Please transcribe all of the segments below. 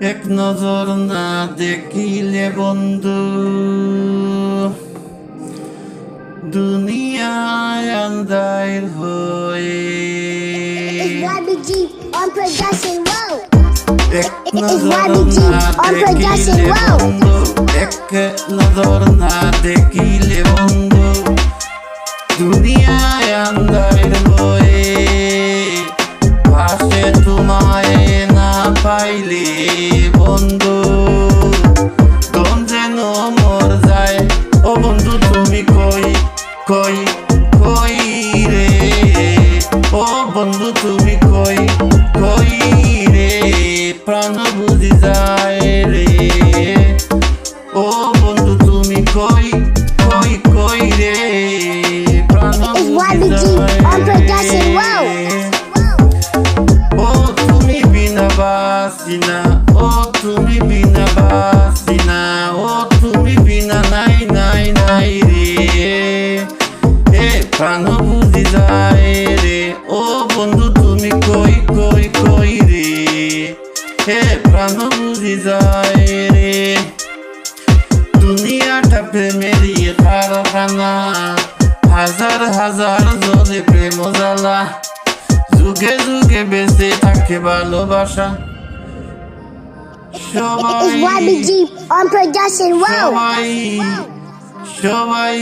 এক নজর না দেখিলে বন্ধু দুনিয়ায় আন্দার হয়ে এক নজর না দেখিলে বন্ধু এক নজর না দেখিলে বন্ধু দুনিয়ায় আন্দার হয়ে পাশে তোমায় না পাইলে বন্ধু দম যেন মর যায় ও বন্ধু তুমি কই কই কই রে ও বন্ধু তুমি কই কই রে প্রাণ বুঝি যায় রে ও বন্ধু তুমি কই কই কই রে প্রাণ বুঝি যায় ও তুমি বিনা বাসিনা ও তুমি বিনা বাসিনা ও তুমি বিনা নাই নাই নাই রে এ প্রাণ বুঝি যায় রে ও বন্ধু তুমি কই কই কই রে এ প্রাণ বুঝি যায় রে দুনিয়াটা প্রেমের কারখানা হাজার হাজার জনে প্রেম জ্বালা যুগে যুগে বেঁচে থাকে ভালোবাসা সবাই সবাই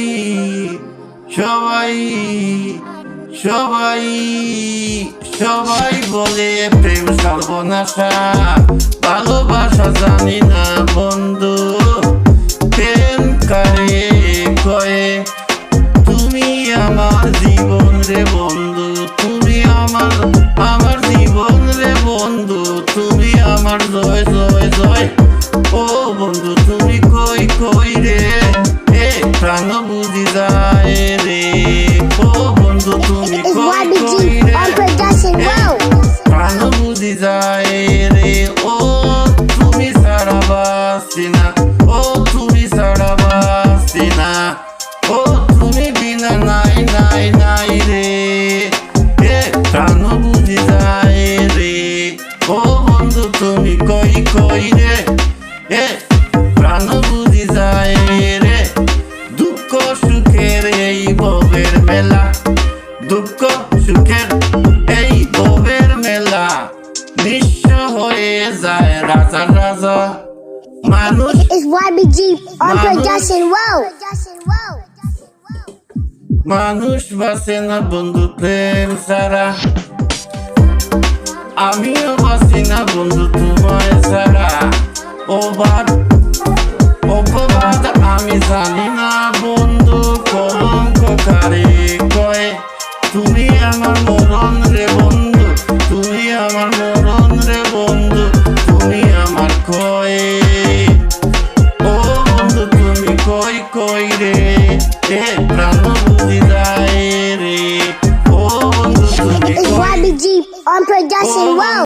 সবাই সবাই সবাই বলে প্রেম সর্বনাশা ভালোবাসা জানি না বন্ধু প্রেম কারে কয়ে তুমি আমার জীবন রে বন্ধু তুমি আমার জীবন রে বন্ধু তুমি আমার জয় জয় জয় ও বন্ধু তুমি কই কই রে এ প্রাণ বুঝি যায় রে ও বন্ধু তুমি কই কই রে প্রাণ বুঝি যায় রে ও তুমি সারা বাসি না ও তুমি সারা বাসি না ও তুমি বিনা নাই নাই নাই রে এ প্রাণ বুঝি যায় রে ও বন্ধু তুমি কই কই রে এ প্রাণ বুঝি যায় রে দুঃখ সুখের এই ভবের মেলা দুঃখ সুখের এই ভবের মেলা নিঃস্ব হয়ে যায় রাজা রাজা মানুষ মানুষ বাসে না বন্ধু প্রেম ছাড়া আমিও বাসি না বন্ধু তোমায় ছাড়া অপবাদ আমি জানি না বন্ধু কলঙ্ক কারে কয় তুমি আমার মরণ রে বন্ধু তুমি আমার মরণ রে বন্ধু তুমি আমার কয় ও বন্ধু তুমি কই কই রে এ প্রাণ বুঝি যায় রে ও বন্ধু তুমি কই